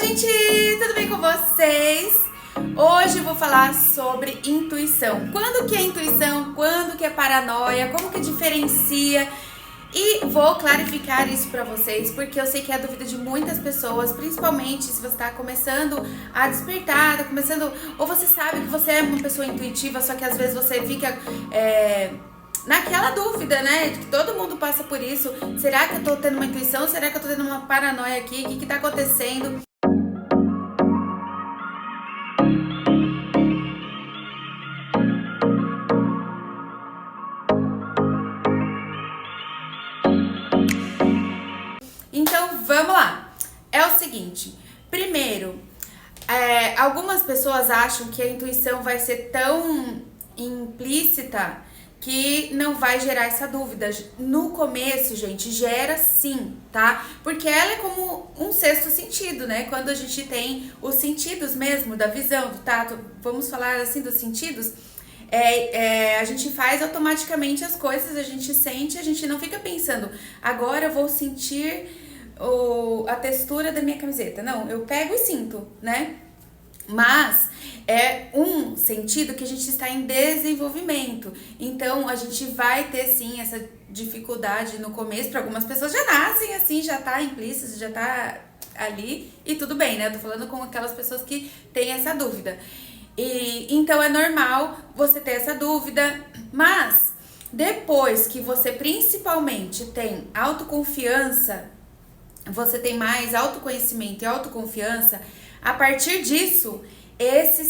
gente, tudo bem com vocês? Hoje eu vou falar sobre intuição. Quando que é intuição? Quando que é paranoia? Como que diferencia? E vou clarificar isso pra vocês, porque eu sei que é a dúvida de muitas pessoas, principalmente se você tá começando a despertar, tá começando, ou você sabe que você é uma pessoa intuitiva, só que às vezes você fica naquela dúvida, né? Que todo mundo passa por isso. Será que eu tô tendo uma intuição? Será que eu tô tendo uma paranoia aqui? O que tá acontecendo? Então, vamos lá. É o seguinte, primeiro, algumas pessoas acham que a intuição vai ser tão implícita que não vai gerar essa dúvida. No começo, gente, gera sim, tá? Porque ela é como um sexto sentido, né? Quando a gente tem os sentidos mesmo, da visão, do tato, vamos falar assim dos sentidos, a gente faz automaticamente as coisas, a gente sente, a gente não fica pensando, agora eu vou sentir a textura da minha camiseta. Não, eu pego e sinto, né? Mas é um sentido que a gente está em desenvolvimento. Então a gente vai ter sim essa dificuldade no começo. Para algumas pessoas já nascem assim, já tá implícito, já tá ali e tudo bem, né? Eu tô falando com aquelas pessoas que têm essa dúvida. E então é normal você ter essa dúvida, mas depois que você principalmente tem autoconfiança, você tem mais autoconhecimento e autoconfiança, a partir disso, esse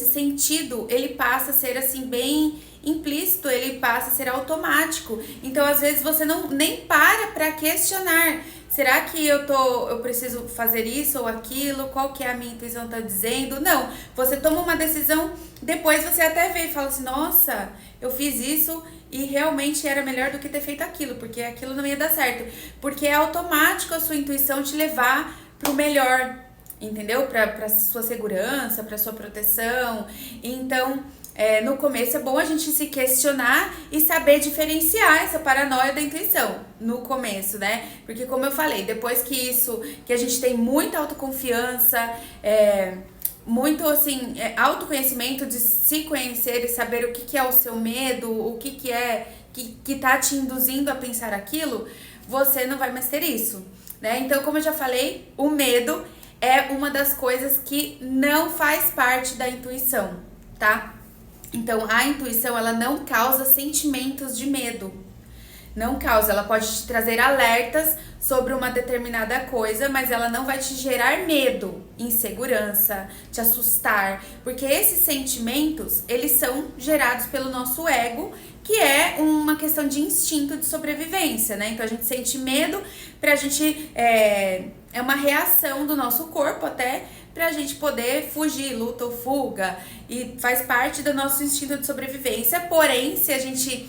sentido, ele passa a ser assim bem implícito, ele passa a ser automático. Então, às vezes, você nem para questionar. Será que eu preciso fazer isso ou aquilo? Qual que é a minha intuição tá dizendo? Não, você toma uma decisão, depois você até vê e fala assim, nossa, eu fiz isso e realmente era melhor do que ter feito aquilo, porque aquilo não ia dar certo. Porque é automático a sua intuição te levar pro melhor, entendeu? Pra sua segurança, pra sua proteção. Então, no começo é bom a gente se questionar e saber diferenciar essa paranoia da intuição no começo, né? Porque como eu falei, depois que a gente tem muita autoconfiança, muito assim, autoconhecimento de se conhecer e saber o que é o seu medo, o que é que tá te induzindo a pensar aquilo, você não vai mais ter isso, né? Então, como eu já falei, o medo é uma das coisas que não faz parte da intuição, tá? Então, a intuição, ela não causa sentimentos de medo. Não causa, ela pode te trazer alertas sobre uma determinada coisa, mas ela não vai te gerar medo, insegurança, te assustar, porque esses sentimentos, eles são gerados pelo nosso ego, que é uma questão de instinto de sobrevivência, né? Então a gente sente medo pra gente, é uma reação do nosso corpo até, pra gente poder fugir, luta ou fuga, e faz parte do nosso instinto de sobrevivência. Porém, se a gente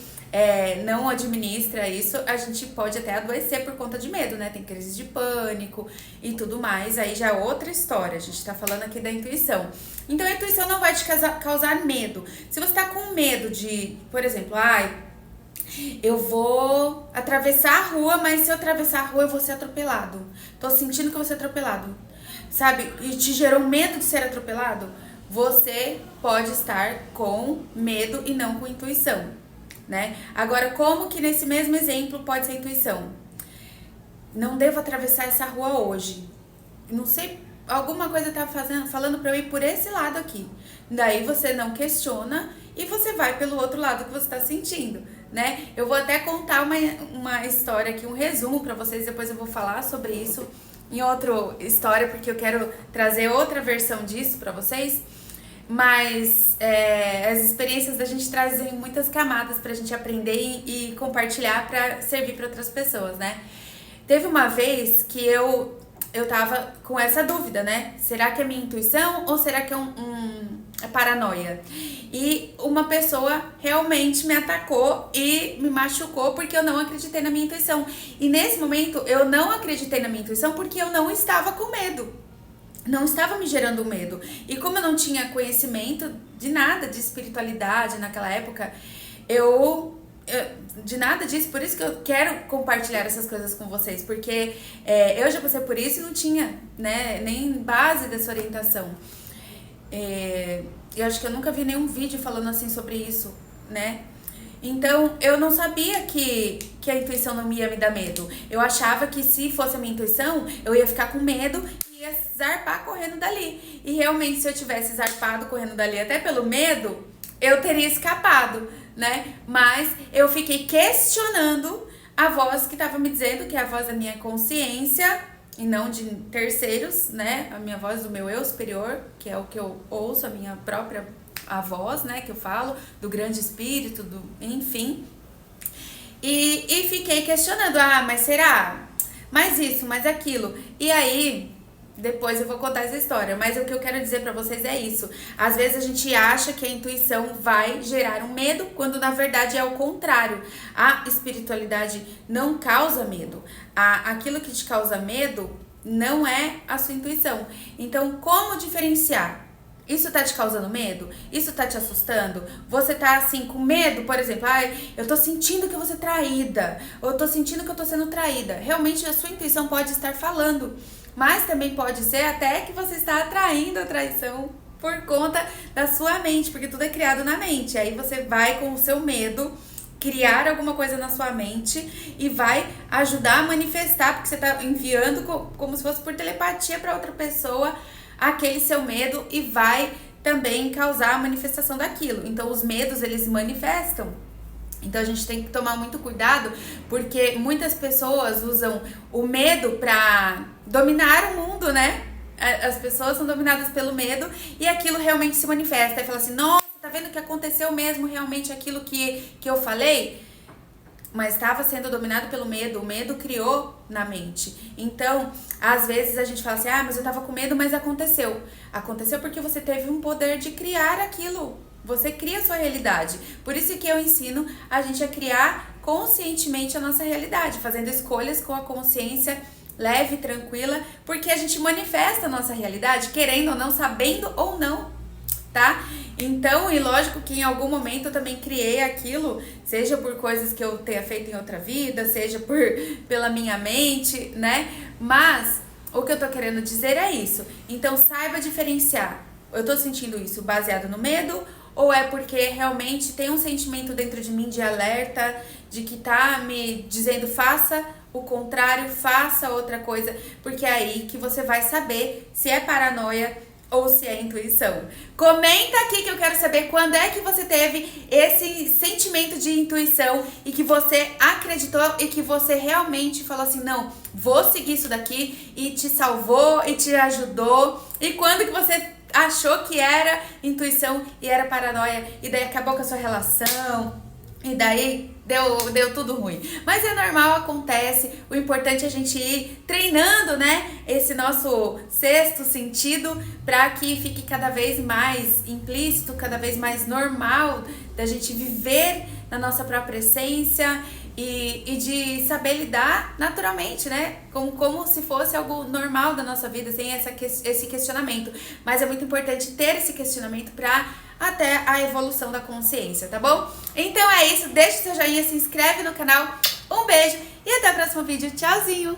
não administra isso, a gente pode até adoecer por conta de medo, né? Tem crises de pânico e tudo mais, aí já é outra história, a gente tá falando aqui da intuição. Então a intuição não vai te causar medo. Se você tá com medo de, por exemplo, eu vou atravessar a rua, mas se eu atravessar a rua eu vou ser atropelado. Tô sentindo que eu vou ser atropelado, sabe? E te gerou medo de ser atropelado? Você pode estar com medo e não com intuição, né? Agora, como que nesse mesmo exemplo pode ser intuição? Não devo atravessar essa rua hoje. Não sei, alguma coisa tá falando pra eu ir por esse lado aqui. Daí você não questiona e você vai pelo outro lado que você tá sentindo, né? Eu vou até contar uma história aqui, um resumo pra vocês, depois eu vou falar sobre isso em outra história, porque eu quero trazer outra versão disso pra vocês. Mas as experiências da gente trazem muitas camadas pra gente aprender e compartilhar pra servir pra outras pessoas, né? Teve uma vez que eu tava com essa dúvida, né? Será que é minha intuição ou será que é paranoia? E uma pessoa realmente me atacou e me machucou porque eu não acreditei na minha intuição. E nesse momento eu não acreditei na minha intuição porque eu não estava com medo. Não estava me gerando medo. E como eu não tinha conhecimento de nada de espiritualidade naquela época, eu de nada disso, por isso que eu quero compartilhar essas coisas com vocês, porque eu já passei por isso e não tinha, né, nem base dessa orientação. Eu acho que eu nunca vi nenhum vídeo falando assim sobre isso, né? Então, eu não sabia que a intuição não ia me dar medo. Eu achava que se fosse a minha intuição, eu ia ficar com medo e ia zarpar correndo dali. E realmente, se eu tivesse zarpado correndo dali até pelo medo, eu teria escapado, né? Mas eu fiquei questionando a voz que estava me dizendo, que é a voz da minha consciência e não de terceiros, né? A minha voz do meu eu superior, que é o que eu ouço, a minha própria voz, né? Que eu falo, do grande espírito, enfim. E fiquei questionando, mas será? Mais isso, mais aquilo. E aí, depois eu vou contar essa história, mas o que eu quero dizer pra vocês é isso. Às vezes a gente acha que a intuição vai gerar um medo, quando na verdade é o contrário. A espiritualidade não causa medo. Aquilo que te causa medo não é a sua intuição. Então, como diferenciar? Isso tá te causando medo? Isso tá te assustando? Você tá assim com medo, por exemplo, eu tô sentindo que eu vou ser traída, ou eu tô sentindo que eu tô sendo traída. Realmente a sua intuição pode estar falando, mas também pode ser até que você está atraindo a traição por conta da sua mente, porque tudo é criado na mente. Aí você vai com o seu medo criar alguma coisa na sua mente e vai ajudar a manifestar, porque você tá enviando como se fosse por telepatia para outra pessoa aquele seu medo e vai também causar a manifestação daquilo. Então, os medos, eles manifestam. Então, a gente tem que tomar muito cuidado, porque muitas pessoas usam o medo para dominar o mundo, né? As pessoas são dominadas pelo medo e aquilo realmente se manifesta. E fala assim, nossa, tá vendo que aconteceu mesmo realmente aquilo que eu falei? Mas estava sendo dominado pelo medo, o medo criou na mente. Então, às vezes a gente fala assim, mas eu tava com medo, mas aconteceu. Aconteceu porque você teve um poder de criar aquilo. Você cria a sua realidade. Por isso que eu ensino a gente a criar conscientemente a nossa realidade, fazendo escolhas com a consciência leve, tranquila, porque a gente manifesta a nossa realidade, querendo ou não, sabendo ou não, tá? Então, e lógico que em algum momento eu também criei aquilo, seja por coisas que eu tenha feito em outra vida, seja pela minha mente, né? Mas o que eu tô querendo dizer é isso. Então, saiba diferenciar. Eu tô sentindo isso baseado no medo ou é porque realmente tem um sentimento dentro de mim de alerta, de que tá me dizendo faça o contrário, faça outra coisa, porque é aí que você vai saber se é paranoia ou se é intuição. Comenta aqui que eu quero saber quando é que você teve esse sentimento de intuição e que você acreditou e que você realmente falou assim, não, vou seguir isso daqui e te salvou e te ajudou. E quando que você achou que era intuição e era paranoia e daí acabou com a sua relação e daí deu tudo ruim. Mas é normal, acontece. O importante é a gente ir treinando, né? Esse nosso sexto sentido para que fique cada vez mais implícito, cada vez mais normal da gente viver na nossa própria essência e de saber lidar naturalmente, né? Como se fosse algo normal da nossa vida, sem esse questionamento. Mas é muito importante ter esse questionamento para até a evolução da consciência, tá bom? Então é isso, deixa o seu joinha, se inscreve no canal, um beijo e até o próximo vídeo, tchauzinho!